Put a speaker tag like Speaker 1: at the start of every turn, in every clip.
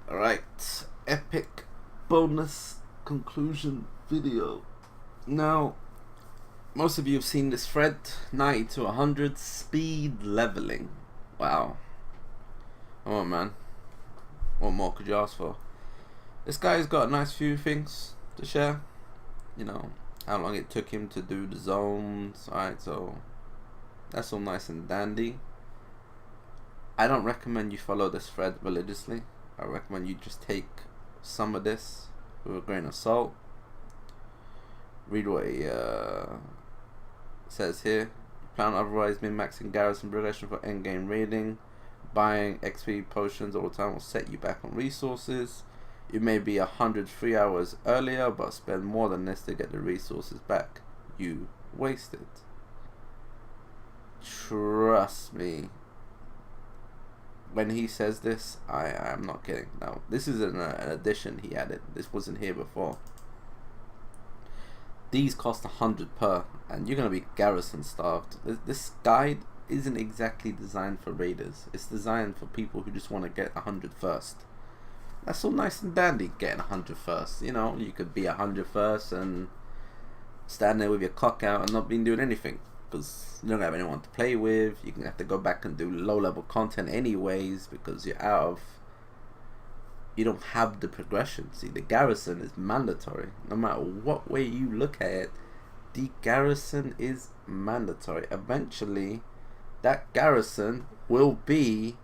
Speaker 1: Alright, epic bonus conclusion video. Now, most of you have seen this thread, 90 to 100 speed leveling. Wow. Come on, man. What more could you ask for? This guy's got a nice few things to share. You know, how long it took him to do the zones. Alright, so that's all nice and dandy. I don't recommend you follow this thread religiously. I recommend you just take some of this with a grain of salt. Read what he says here. Plan otherwise min-maxing garrison progression for endgame raiding. Buying XP potions all the time will set you back on resources. You may be 103 hours earlier, but spend more than this to get the resources back you wasted. Trust me. When he says this, I'm not kidding. Now, this is an addition he added. This wasn't here before. These cost 100 per, and you're going to be garrison starved. This guide isn't exactly designed for raiders. It's designed for people who just want to get 100 first. That's all nice and dandy, getting 100 first. You know, you could be 100 first and stand there with your cock out and not been doing anything. Because you don't have anyone to play with. You're gonna have to go back and do low level content anyways because you don't have the progression. See, the garrison is mandatory. No matter what way you look at it, the garrison is mandatory. Eventually, that garrison will be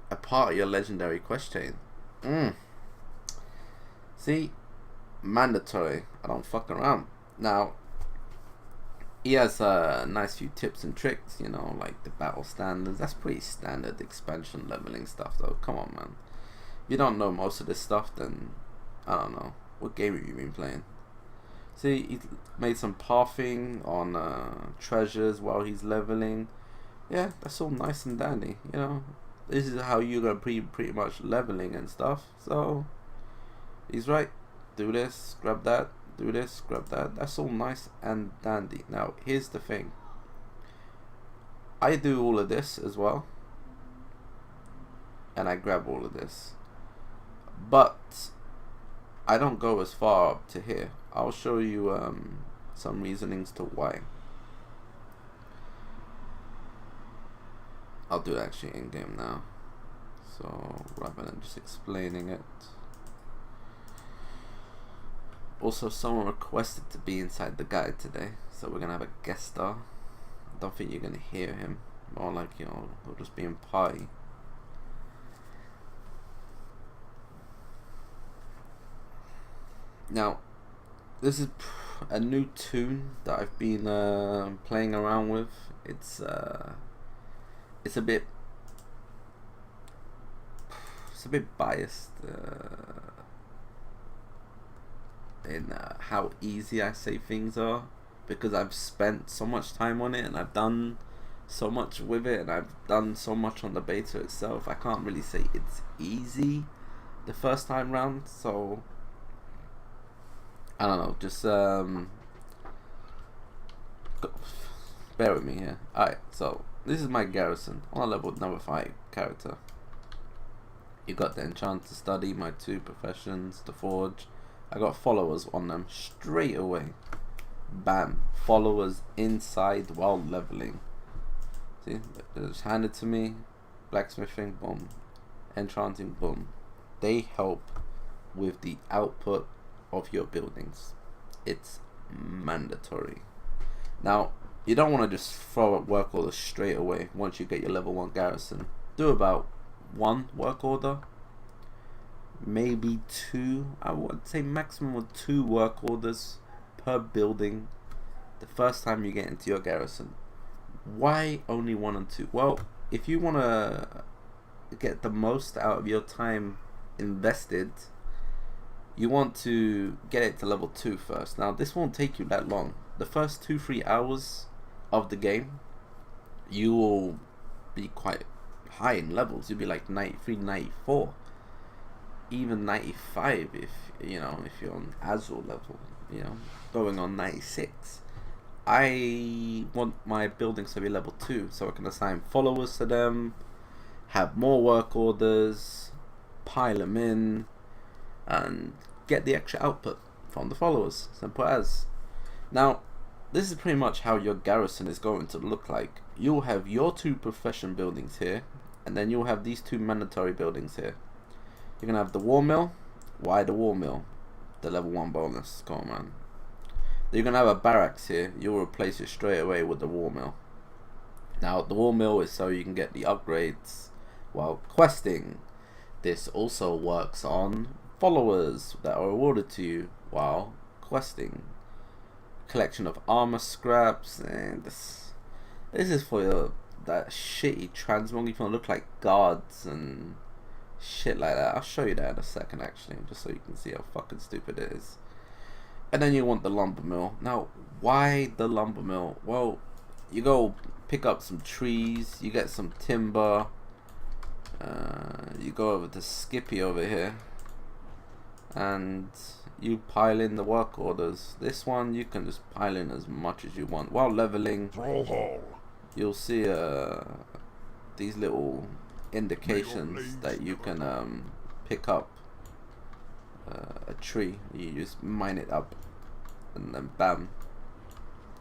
Speaker 1: a part of your legendary quest chain. See, mandatory. I don't fuck around. Now, he has a nice few tips and tricks, you know, like the battle standards. That's pretty standard expansion leveling stuff, though. Come on, man. If you don't know most of this stuff, then I don't know. What game have you been playing? See, he made some pathing on treasures while he's leveling. Yeah, that's all nice and dandy, you know. This is how you're gonna pretty much leveling and stuff. So he's right. Do this, grab that. Do this, grab that. That's all nice and dandy. Now, here's the thing. I do all of this as well. And I grab all of this. But I don't go as far up to here. I'll show you some reasonings to why. I'll do it actually in game now. So rather than just explaining it. Also, someone requested to be inside the guide today, so we're gonna have a guest star. I don't think you're gonna hear him. More like, you know, he'll just be in party. Now, this is a new tune that I've been playing around with. It's a bit biased. In how easy I say things are, because I've spent so much time on it and I've done so much with it and I've done so much on the beta itself. I can't really say it's easy the first time round, so I don't know, just bear with me here. Alright, so this is my garrison on a level number 5 character. You got the enchant to study, my 2 professions, the forge. I got followers on them straight away. Bam. Followers inside while leveling. See? They just handed to me. Blacksmithing, boom. Enchanting, boom. They help with the output of your buildings. It's mandatory. Now, you don't want to just throw up work orders straight away once you get your level 1 garrison. Do about 1 work order. Maybe 2. I would say maximum of 2 work orders per building the first time you get into your garrison. Why only 1 and 2? Well, if you want to get the most out of your time invested, you want to get it to level 2 first. Now, this won't take you that long. The first 2-3 hours of the game, you will be quite high in levels. You'll be like 93, 94. Even 95 if you're on Azul level, you know, going on 96. I want my buildings to be level 2 so I can assign followers to them, have more work orders, pile them in, and get the extra output from the followers. Simple as. Now, this is pretty much how your garrison is going to look like. You'll have your 2 profession buildings here, and then you'll have these 2 mandatory buildings here. You're going to have the war mill. Why the war mill? The level 1 bonus. Come on, man. You're going to have a barracks here. You'll replace it straight away with the war mill. Now, the war mill is so you can get the upgrades while questing. This also works on followers that are awarded to you while questing. Collection of armor scraps, and this is for that shitty transmog. You can look like guards and shit like that. I'll show you that in a second, actually, just so you can see how fucking stupid it is. And then you want the lumber mill. Now, why the lumber mill? Well, you go pick up some trees, you get some timber, you go over to Skippy over here, and you pile in the work orders. This one you can just pile in as much as you want. While leveling, you'll see these little indications that you can pick up a tree. You just mine it up, and then bam.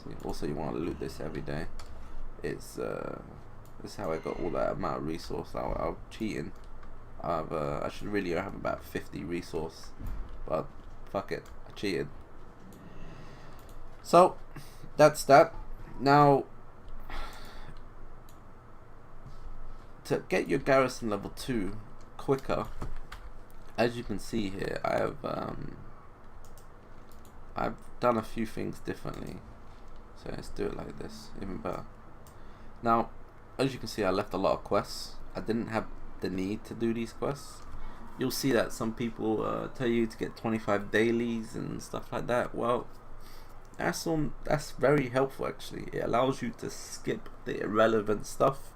Speaker 1: See, also, you want to loot this every day. It's this is how I got all that amount of resource. I'm cheating. I should really have about 50 resource, but fuck it, I cheated. So that's that. Now, to get your garrison level 2 quicker, as you can see here, I've done a few things differently. So let's do it like this, even better. Now, as you can see, I left a lot of quests. I didn't have the need to do these quests. You'll see that some people tell you to get 25 dailies and stuff like that. Well, that's very helpful, actually. It allows you to skip the irrelevant stuff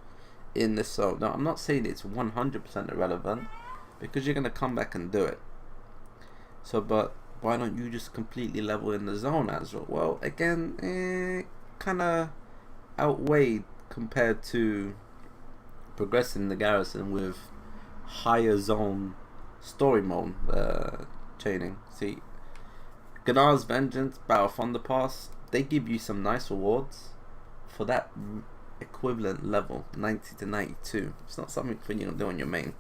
Speaker 1: in this zone. Now, I'm not saying it's 100% irrelevant, because you're going to come back and do it. So, but why don't you just completely level in the zone as well? Well, again, kind of outweighed compared to progressing the garrison with higher zone story mode chaining. See, Gunar's Vengeance, Battle of Thunderpass, they give you some nice rewards for that equivalent level, 90 to 92. It's not something for you to do on your main.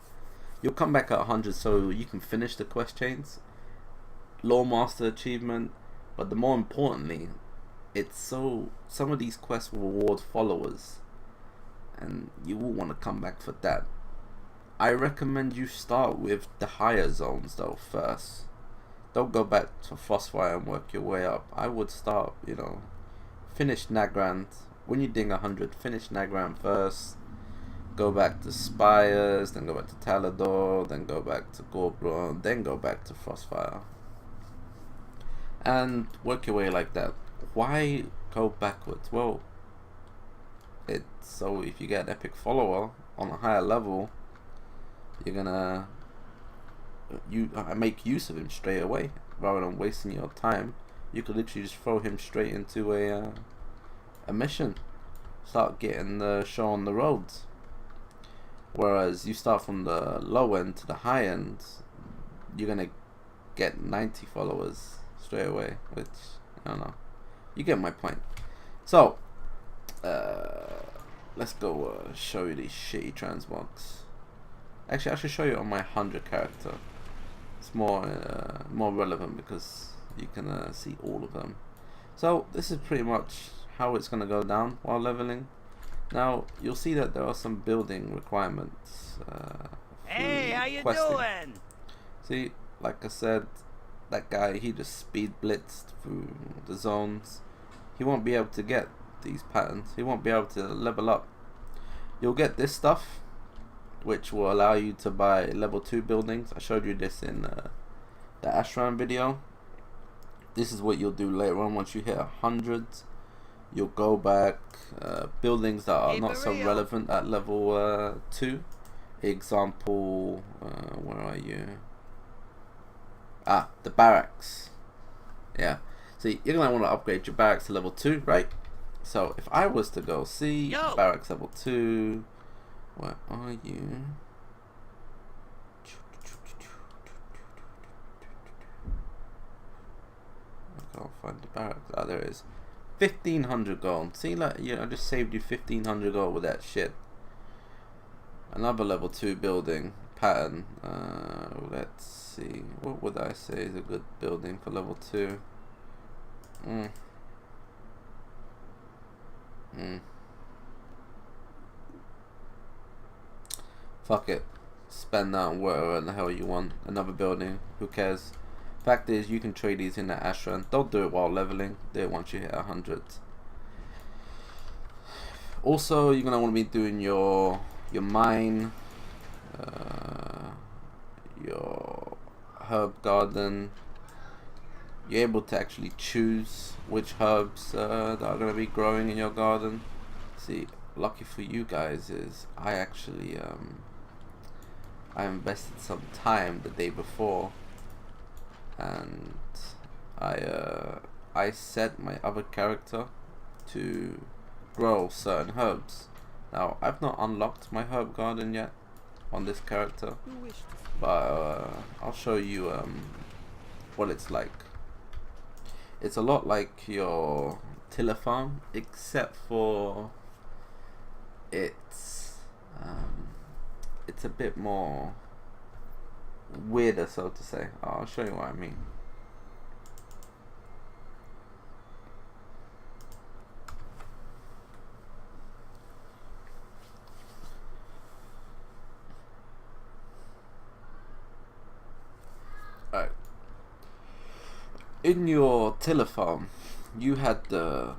Speaker 1: You'll come back at 100 so you can finish the quest chains, Lore Master achievement, but the more importantly, it's so some of these quests will reward followers, and you will want to come back for that. I recommend you start with the higher zones though first. Don't go back to Frostfire and work your way up. I would start, finish Nagrand. When you ding 100, finish Nagrand first. Go back to Spires, then go back to Talador, then go back to Gorbron, then go back to Frostfire. And work your way like that. Why go backwards? Well, it's so if you get an epic follower on a higher level, you're gonna make use of him straight away rather than wasting your time. You could literally just throw him straight into a mission, start getting the show on the roads. Whereas you start from the low end to the high end, you're gonna get 90 followers straight away, which I don't know. You get my point. So let's go show you these shitty transmogs. Actually, I should show you on my 100 character. It's more relevant because you can see all of them. So this is pretty much how it's gonna go down while leveling. Now you'll see that there are some building requirements.
Speaker 2: Hey, how you
Speaker 1: questing.
Speaker 2: doing?
Speaker 1: See, like I said, that guy, he just speed blitzed through the zones. He won't be able to get these patterns. He won't be able to level up. You'll get this stuff, which will allow you to buy level 2 buildings. I showed you this in the Ashram video. This is what you'll do later on once you hit 100. You'll go back, buildings that are not so relevant at level 2. Example, where are you? The barracks. Yeah. So you're going to want to upgrade your barracks to level 2, right? So if I was to go see barracks level 2, where are you? can't find the barracks. Ah, there it is. 1,500 gold. See, like, I just saved you 1,500 gold with that shit. Another level 2 building pattern. Let's see. What would I say is a good building for level 2? Fuck it. Spend that on whatever the hell you want. Another building. Who cares? Fact is, you can trade these in the Ashran. Don't do it while leveling. Do it once you hit 100. Also, you're gonna want to be doing your mine, your herb garden. You're able to actually choose which herbs that are gonna be growing in your garden. See, lucky for you guys is I actually I invested some time the day before, and I set my other character to grow certain herbs. Now I've not unlocked my herb garden yet on this character, but I'll show you what it's like. It's a lot like your tiller farm, except for it's a bit more weirder, so to say. I'll show you what I mean. Alright. In your tiller farm, you had the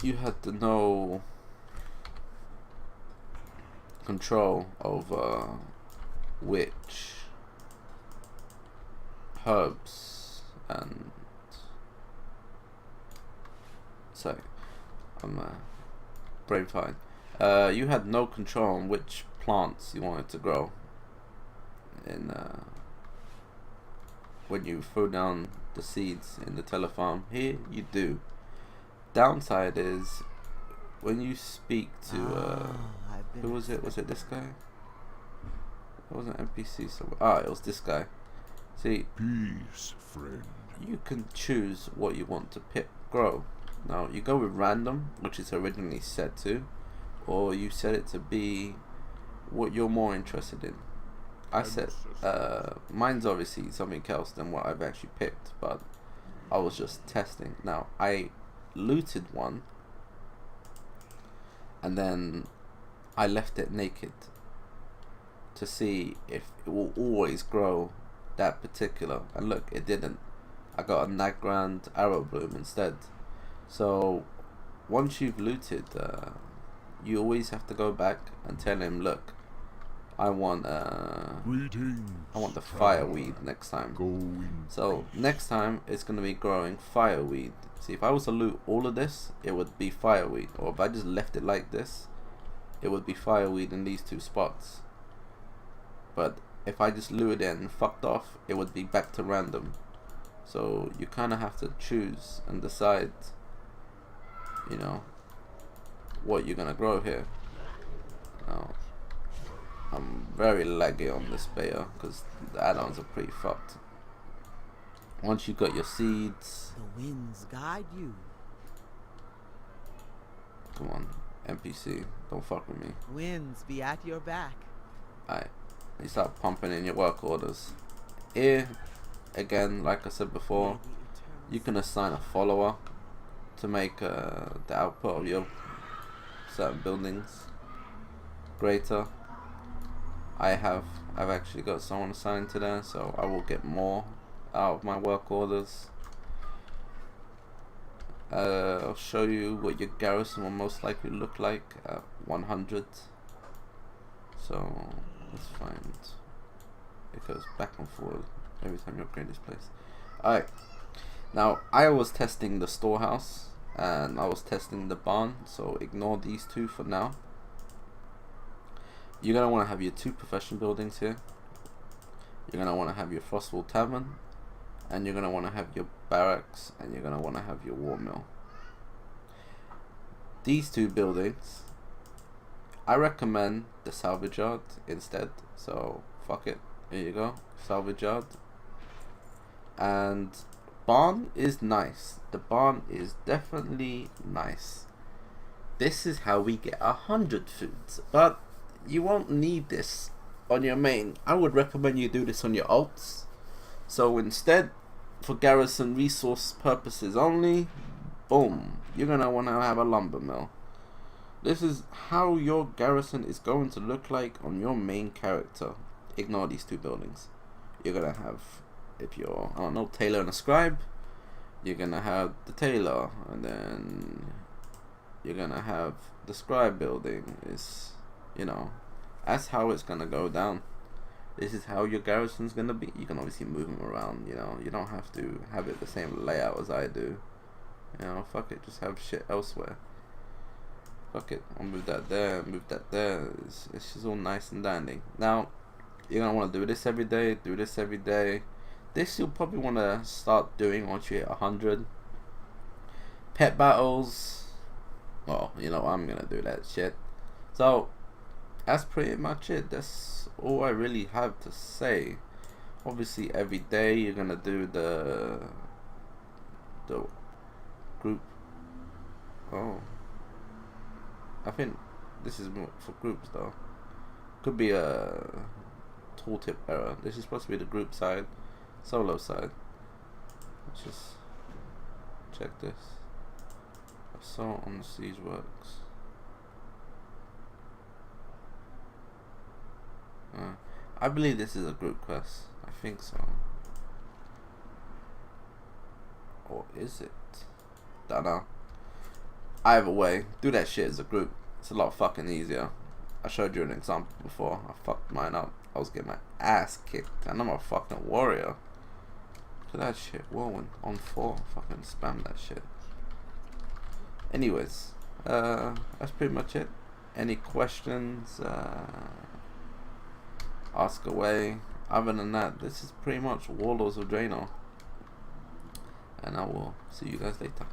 Speaker 1: you had no control over which herbs and sorry, I'm brain fine. You had no control on which plants you wanted to grow in when you throw down the seeds in the tiller farm. Here you do. Downside is when you speak to who was it? Was it this guy? It wasn't NPC somewhere. It was this guy. See,
Speaker 3: peace, friend.
Speaker 1: You can choose what you want to grow. Now you go with random, which is originally set to, or you set it to be what you're more interested in. I set mine's obviously something else than what I've actually picked, but I was just testing. Now I looted one, and then I left it naked to see if it will always grow that particular, and look, it didn't. I got a Nagrand arrow bloom instead. So once you've looted, you always have to go back and tell him, look, I want the fireweed next time. So next time it's gonna be growing fireweed. See, if I was to loot all of this, it would be fireweed, or if I just left it like this, it would be fireweed in these two spots. But if I just looted it and fucked off, it would be back to random. So you kind of have to choose and decide, you know, what you're gonna grow here. Now, I'm very laggy on this beta because the add-ons are pretty fucked. Once you got your seeds,
Speaker 2: the winds guide you.
Speaker 1: Come on, NPC, don't fuck with me.
Speaker 2: Winds be at your back.
Speaker 1: Alright, you start pumping in your work orders. Here, again, like I said before, you can assign a follower to make the output of your certain buildings greater. I've actually got someone assigned to that, so I will get more out of my work orders. I'll show you what your garrison will most likely look like at 100. So let's find, it goes back and forward every time you upgrade this place. Alright, now I was testing the storehouse and I was testing the barn, so ignore these two for now. You're going to want to have your 2 profession buildings here. You're going to want to have your Frostwall Tavern, and you're going to want to have your barracks, and you're going to want to have your war mill. These 2 buildings, I recommend the salvage yard instead, so fuck it, here you go, salvage yard. And barn is nice. The barn is definitely nice. This is how we get 100 foods, but you won't need this on your main. I would recommend you do this on your alts. So instead, for garrison resource purposes only, boom, you're gonna want to have a lumber mill. This is how your garrison is going to look like on your main character. Ignore these two buildings. You're gonna have, if you're, I don't know, tailor and a scribe, you're gonna have the tailor, and then you're gonna have the scribe building. Is, you know, that's how it's gonna go down. This is how your garrison's gonna be. You can obviously move them around, you know. You don't have to have it the same layout as I do. You know, fuck it, just have shit elsewhere. Fuck it, I'll move that there, move that there. It's just all nice and dandy. Now, you're gonna want to do this every day, do this every day. This you'll probably want to start doing once you hit 100. Pet battles, well, you know, I'm gonna do that shit. So, that's pretty much it. That's all I really have to say. Obviously, every day you're gonna do the group. Oh, I think this is more for groups though. Could be a tooltip error. This is supposed to be the group side, solo side. Let's just check this. Assault on the siege works. I believe this is a group quest. I think so. Or is it? Don't know. Either way, do that shit as a group. It's a lot fucking easier. I showed you an example before. I fucked mine up. I was getting my ass kicked, and I'm a fucking warrior. Look at that shit. Whirlwind on 4. Fucking spam that shit. Anyways, that's pretty much it. Any questions? Ask away. Other than that, this is pretty much Warlords of Draenor, and I will see you guys later.